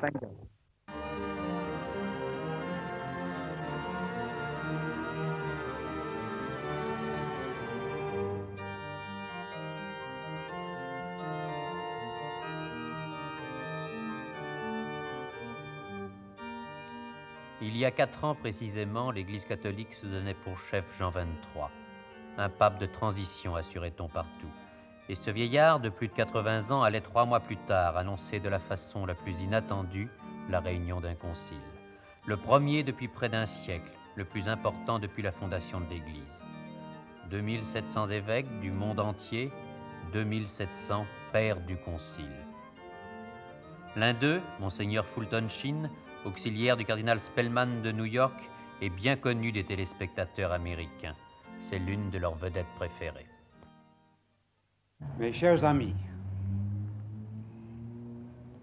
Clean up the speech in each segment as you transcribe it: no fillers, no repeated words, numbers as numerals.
Bingo. Il y a 4 ans précisément, l'Église catholique se donnait pour chef Jean XXIII, un pape de transition, assurait-on partout. Et ce vieillard de plus de 80 ans allait 3 mois plus tard annoncer de la façon la plus inattendue la réunion d'un concile. Le premier depuis près d'un siècle, le plus important depuis la fondation de l'Église. 2700 évêques du monde entier, 2700 pères du concile. L'un d'eux, Monseigneur Fulton Sheen, auxiliaire du cardinal Spellman de New York, est bien connu des téléspectateurs américains. C'est l'une de leurs vedettes préférées. Mes chers amis,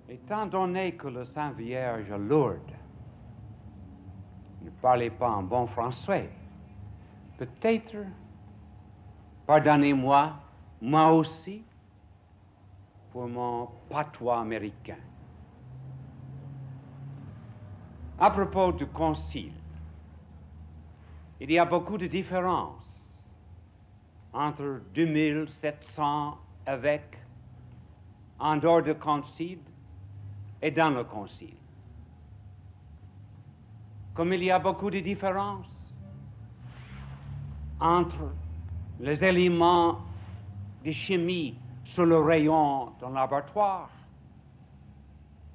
étant donné que le Saint Vierge à Lourdes ne parlait pas en bon français, peut-être, pardonnez-moi, moi aussi, pour mon patois américain. À propos du concile, il y a beaucoup de différences entre 2700 évêques en dehors du concile et dans le concile. Comme il y a beaucoup de différences entre les éléments de chimie sur le rayon d'un laboratoire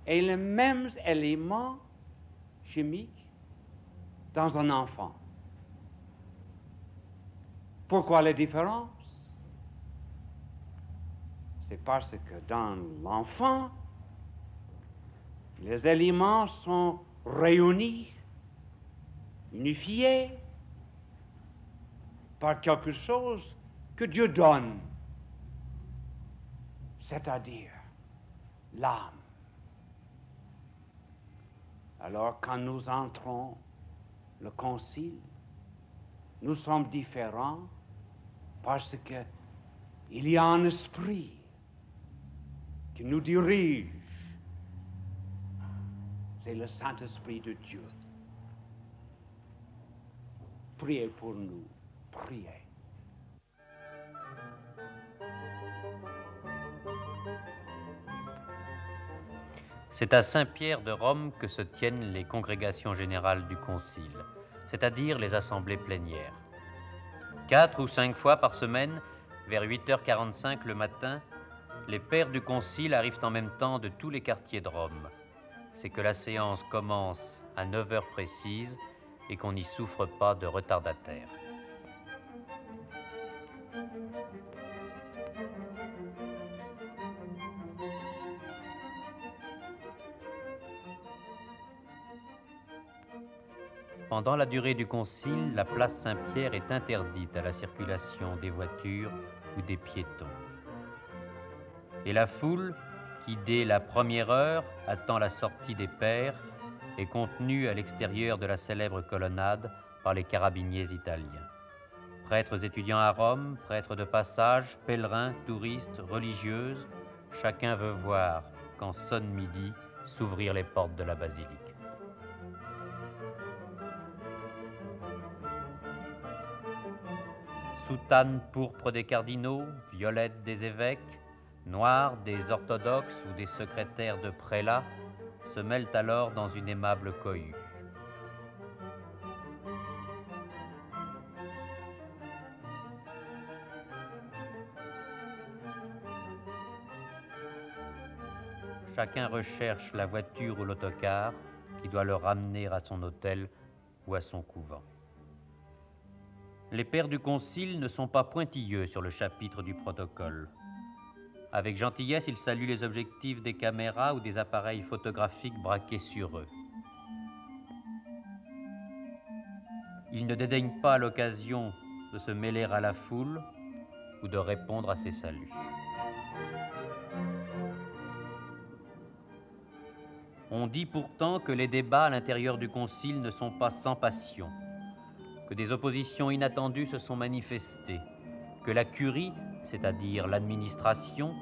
et les mêmes éléments chimiques dans un enfant. Pourquoi les différences? C'est parce que dans l'enfant, les éléments sont réunis, unifiés par quelque chose que Dieu donne, c'est-à-dire l'âme. Alors, quand nous entrons le concile, nous sommes différents parce qu'il y a un esprit qui nous dirige. C'est le Saint-Esprit de Dieu. Priez pour nous, priez. C'est à Saint-Pierre de Rome que se tiennent les congrégations générales du Concile, c'est-à-dire les assemblées plénières. 4 ou 5 fois par semaine, vers 8h45 le matin, les pères du Concile arrivent en même temps de tous les quartiers de Rome. C'est que la séance commence à 9h précises et qu'on n'y souffre pas de retardataires. Pendant la durée du concile, la place Saint-Pierre est interdite à la circulation des voitures ou des piétons. Et la foule, qui dès la première heure attend la sortie des pères, est contenue à l'extérieur de la célèbre colonnade par les carabiniers italiens. Prêtres étudiants à Rome, prêtres de passage, pèlerins, touristes, religieuses, chacun veut voir, quand sonne midi, s'ouvrir les portes de la basilique. Soutane pourpre des cardinaux, violette des évêques, noire des orthodoxes ou des secrétaires de prélats se mêlent alors dans une aimable cohue. Chacun recherche la voiture ou l'autocar qui doit le ramener à son hôtel ou à son couvent. Les pères du concile ne sont pas pointilleux sur le chapitre du protocole. Avec gentillesse, ils saluent les objectifs des caméras ou des appareils photographiques braqués sur eux. Ils ne dédaignent pas l'occasion de se mêler à la foule ou de répondre à ses saluts. On dit pourtant que les débats à l'intérieur du concile ne sont pas sans passion, que des oppositions inattendues se sont manifestées, que la curie, c'est-à-dire l'administration,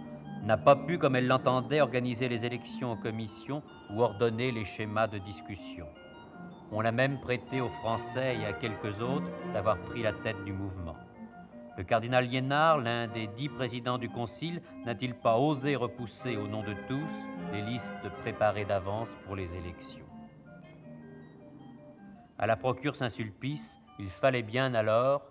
n'a pas pu, comme elle l'entendait, organiser les élections en commission ou ordonner les schémas de discussion. On l'a même prêté aux Français et à quelques autres d'avoir pris la tête du mouvement. Le cardinal Liénard, l'un des 10 présidents du Concile, n'a-t-il pas osé repousser au nom de tous les listes préparées d'avance pour les élections? À la procure Saint-Sulpice, il fallait bien alors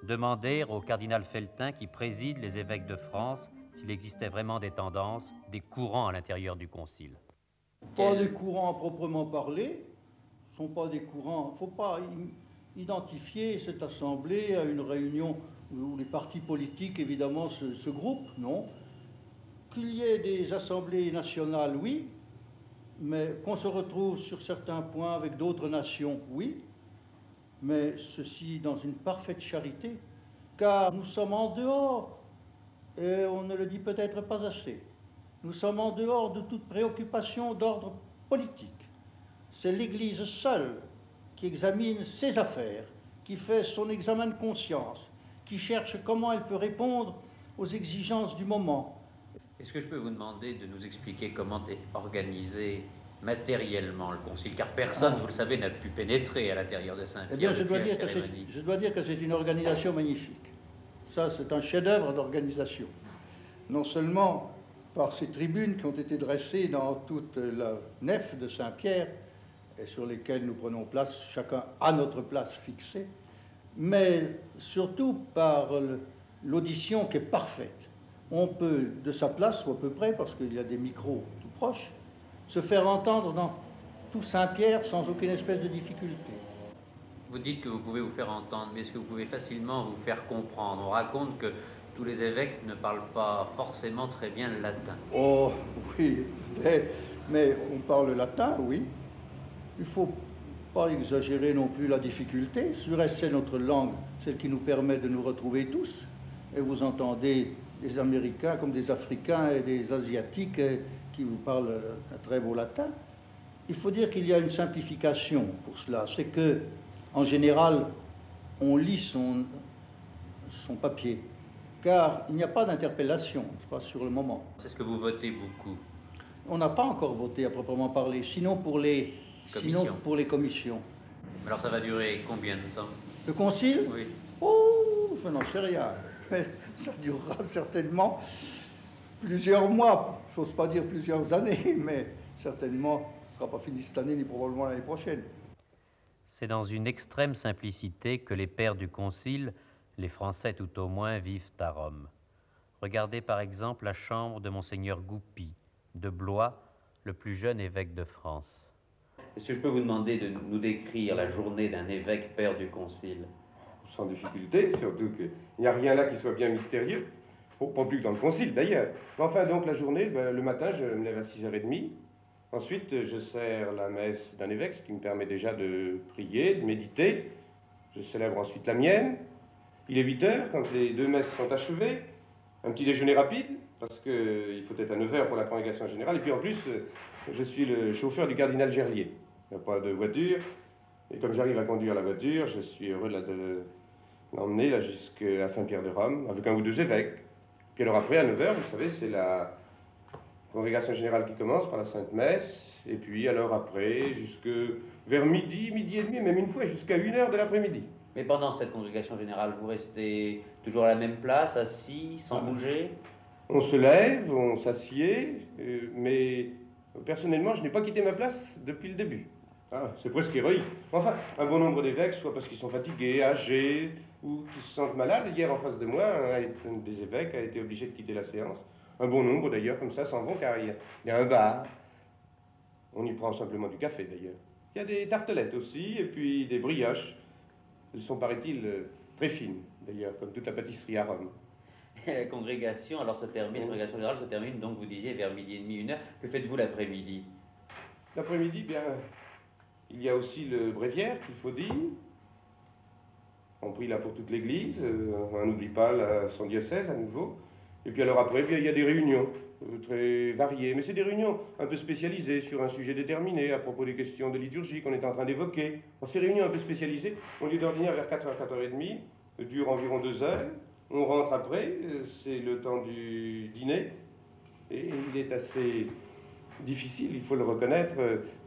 demander au cardinal Felletin, qui préside les évêques de France, s'il existait vraiment des tendances, des courants à l'intérieur du Concile. Pas des courants à proprement parler, ne sont pas des courants. Il ne faut pas identifier cette assemblée à une réunion où les partis politiques, évidemment, se groupent, non. Qu'il y ait des assemblées nationales, oui, mais qu'on se retrouve sur certains points avec d'autres nations, oui, mais ceci dans une parfaite charité, car nous sommes en dehors, et on ne le dit peut-être pas assez, nous sommes en dehors de toute préoccupation d'ordre politique. C'est l'Église seule qui examine ses affaires, qui fait son examen de conscience, qui cherche comment elle peut répondre aux exigences du moment. Est-ce que je peux vous demander de nous expliquer comment est organisé matériellement le Concile, car personne, vous le savez, n'a pu pénétrer à l'intérieur de Saint-Pierre. Eh bien, je dois dire que c'est une organisation magnifique. Ça, c'est un chef-d'œuvre d'organisation. Non seulement par ces tribunes qui ont été dressées dans toute la nef de Saint-Pierre, et sur lesquelles nous prenons place, chacun à notre place fixée, mais surtout par l'audition qui est parfaite. On peut, de sa place, ou à peu près, parce qu'il y a des micros tout proches, se faire entendre dans tout Saint-Pierre sans aucune espèce de difficulté. Vous dites que vous pouvez vous faire entendre, mais est-ce que vous pouvez facilement vous faire comprendre? On raconte que tous les évêques ne parlent pas forcément très bien le latin. Oh, oui, mais on parle latin, oui. Il ne faut pas exagérer non plus la difficulté. Ce reste, c'est notre langue, celle qui nous permet de nous retrouver tous. Et vous entendez des Américains comme des Africains et des Asiatiques qui vous parlent un très beau latin. Il faut dire qu'il y a une simplification pour cela. C'est que, en général, on lit son papier, car il n'y a pas d'interpellation, pas sur le moment. C'est ce que vous votez beaucoup. On n'a pas encore voté à proprement parler, sinon pour les commissions. Alors ça va durer combien de temps? Le concile? Oui. Oh, je n'en sais rien. Mais ça durera certainement plusieurs mois, j'ose pas dire plusieurs années, mais certainement ce ne sera pas fini cette année ni probablement l'année prochaine. C'est dans une extrême simplicité que les pères du Concile, les Français tout au moins, vivent à Rome. Regardez par exemple la chambre de Monseigneur Goupy, de Blois, le plus jeune évêque de France. Est-ce que je peux vous demander de nous décrire la journée d'un évêque père du Concile? Sans difficulté, surtout qu'il n'y a rien là qui soit bien mystérieux, pas plus que dans le Concile d'ailleurs. Enfin donc la journée, le matin, je me lève à 6h30. Ensuite, je sers la messe d'un évêque, ce qui me permet déjà de prier, de méditer. Je célèbre ensuite la mienne. Il est 8h quand les deux messes sont achevées. Un petit déjeuner rapide, parce qu'il faut être à 9h pour la congrégation générale. Et puis en plus, je suis le chauffeur du cardinal Gerlier. Il n'y a pas de voiture. Et comme j'arrive à conduire la voiture, je suis heureux de l'emmener là, jusqu'à Saint-Pierre-de-Rome, avec un ou deux évêques. Puis alors après, à 9h, vous savez, c'est la congrégation générale qui commence par la Sainte Messe. Et puis alors après, jusque vers midi, midi et demi, même une fois, jusqu'à 1h de l'après-midi. Mais pendant cette congrégation générale, vous restez toujours à la même place, assis, sans bouger? On se lève, on s'assied, mais personnellement, je n'ai pas quitté ma place depuis le début. Ah, c'est presque héroïque. Enfin, un bon nombre d'évêques, soit parce qu'ils sont fatigués, âgés, ou qu'ils se sentent malades. Hier, en face de moi, un des évêques a été obligé de quitter la séance. Un bon nombre, d'ailleurs, comme ça, s'en vont, car il y a un bar. On y prend simplement du café, d'ailleurs. Il y a des tartelettes aussi, et puis des brioches. Elles sont, paraît-il, très fines, d'ailleurs, comme toute la pâtisserie à Rome. La congrégation, alors se termine, la congrégation générale se termine, donc vous disiez, vers midi et demi, 1h. Que faites-vous l'après-midi? L'après-midi, bien... Il y a aussi le bréviaire qu'il faut dire. On prie là pour toute l'Église, on n'oublie pas son diocèse à nouveau. Et puis alors après, il y a des réunions très variées, mais c'est des réunions un peu spécialisées sur un sujet déterminé à propos des questions de liturgie qu'on est en train d'évoquer. Ces réunions un peu spécialisées, on lieu d'ordinaire vers 4h, 4h30, durent environ 2 heures. On rentre après, c'est le temps du dîner. Et il est assez difficile, il faut le reconnaître,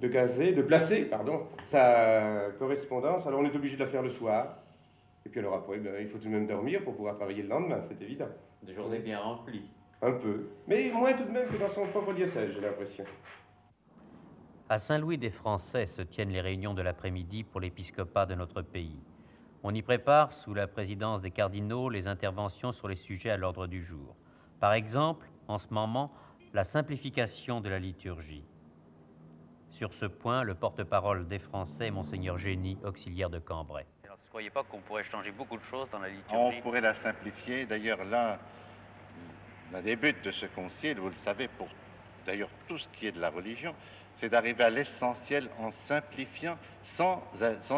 de placer sa correspondance. Alors on est obligé de la faire le soir. Et puis alors après, il faut tout de même dormir pour pouvoir travailler le lendemain, c'est évident. Des journées bien remplies. Un peu. Mais moins tout de même que dans son propre diocèse, j'ai l'impression. À Saint-Louis des Français se tiennent les réunions de l'après-midi pour l'épiscopat de notre pays. On y prépare, sous la présidence des cardinaux, les interventions sur les sujets à l'ordre du jour. Par exemple, en ce moment, la simplification de la liturgie. Sur ce point, le porte-parole des Français est Monseigneur Génie, auxiliaire de Cambrai. Alors, vous ne croyez pas qu'on pourrait changer beaucoup de choses dans la liturgie? On pourrait la simplifier. D'ailleurs, l'un des buts de ce concile, vous le savez, pour d'ailleurs tout ce qui est de la religion, c'est d'arriver à l'essentiel en simplifiant, sans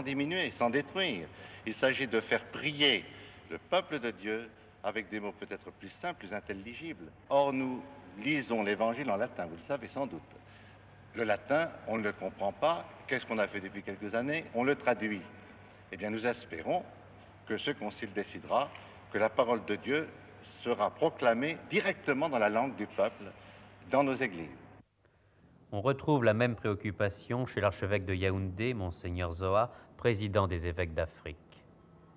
diminuer, sans détruire. Il s'agit de faire prier le peuple de Dieu avec des mots peut-être plus simples, plus intelligibles. Or, nous lisons l'Évangile en latin, vous le savez sans doute. Le latin, on ne le comprend pas. Qu'est-ce qu'on a fait depuis quelques années? On le traduit. Eh bien, nous espérons que ce concile décidera que la parole de Dieu sera proclamée directement dans la langue du peuple, dans nos églises. On retrouve la même préoccupation chez l'archevêque de Yaoundé, Monseigneur Zoa, président des évêques d'Afrique.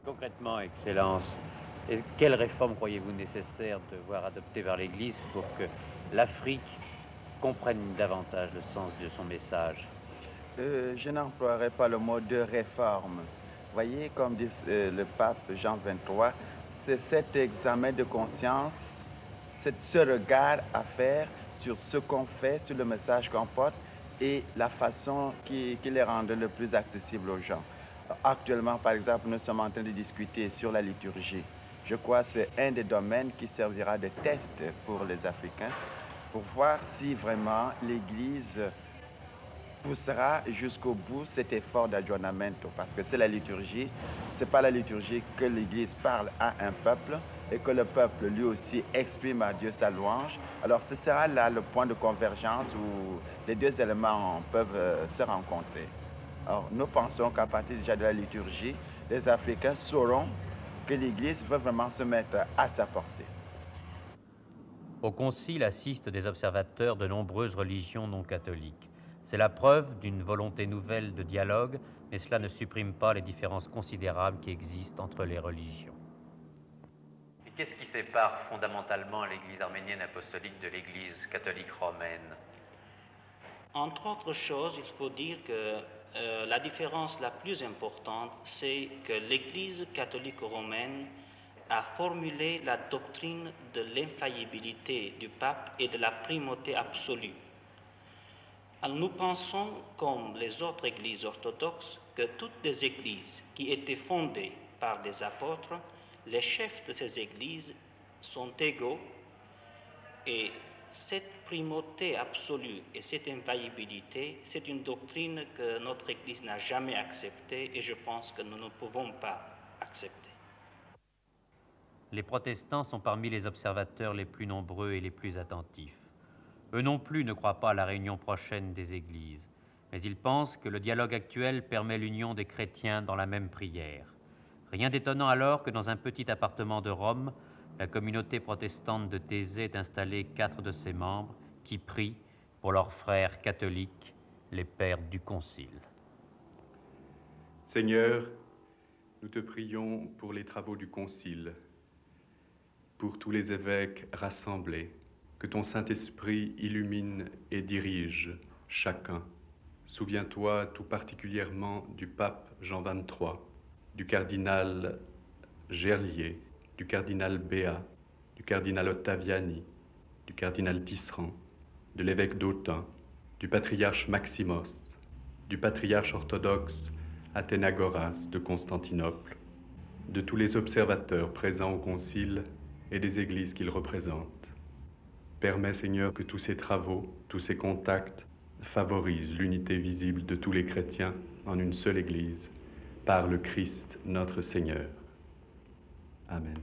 Concrètement, Excellence, quelles réformes croyez-vous nécessaires de voir adoptées par l'Église pour que l'Afrique comprenne davantage le sens de son message? Je n'emploierai pas le mot de réforme. Vous voyez, comme dit le pape Jean XXIII, c'est cet examen de conscience, ce regard à faire sur ce qu'on fait, sur le message qu'on porte et la façon qui les rend le plus accessible aux gens. Actuellement, par exemple, nous sommes en train de discuter sur la liturgie. Je crois que c'est un des domaines qui servira de test pour les Africains pour voir si vraiment l'Église poussera jusqu'au bout cet effort d'aggiornamento, parce que c'est la liturgie, c'est pas la liturgie que l'Église parle à un peuple et que le peuple lui aussi exprime à Dieu sa louange. Alors ce sera là le point de convergence où les deux éléments peuvent se rencontrer. Alors nous pensons qu'à partir déjà de la liturgie, les Africains sauront que l'Église veut vraiment se mettre à sa portée. Au concile assistent des observateurs de nombreuses religions non catholiques. C'est la preuve d'une volonté nouvelle de dialogue, mais cela ne supprime pas les différences considérables qui existent entre les religions. Et qu'est-ce qui sépare fondamentalement l'Église arménienne apostolique de l'Église catholique romaine? Entre autres choses, il faut dire que la différence la plus importante, c'est que l'Église catholique romaine a formulé la doctrine de l'infaillibilité du pape et de la primauté absolue. Alors nous pensons, comme les autres églises orthodoxes, que toutes les églises qui étaient fondées par des apôtres, les chefs de ces églises sont égaux et cette primauté absolue et cette infaillibilité, c'est une doctrine que notre Église n'a jamais acceptée et je pense que nous ne pouvons pas accepter. Les protestants sont parmi les observateurs les plus nombreux et les plus attentifs. Eux non plus ne croient pas à la réunion prochaine des églises, mais ils pensent que le dialogue actuel permet l'union des chrétiens dans la même prière. Rien d'étonnant alors que dans un petit appartement de Rome, la communauté protestante de Thésée ait installé 4 de ses membres qui prient pour leurs frères catholiques, les pères du concile. Seigneur, nous te prions pour les travaux du concile, pour tous les évêques rassemblés, que ton Saint-Esprit illumine et dirige chacun. Souviens-toi tout particulièrement du pape Jean XXIII, du cardinal Gerlier, du cardinal Béat, du cardinal Ottaviani, du cardinal Tisserand, de l'évêque d'Autun, du patriarche Maximos, du patriarche orthodoxe Athénagoras de Constantinople, de tous les observateurs présents au concile et des églises qu'ils représentent. Permets, Seigneur, que tous ces travaux, tous ces contacts favorisent l'unité visible de tous les chrétiens en une seule Église, par le Christ notre Seigneur. Amen.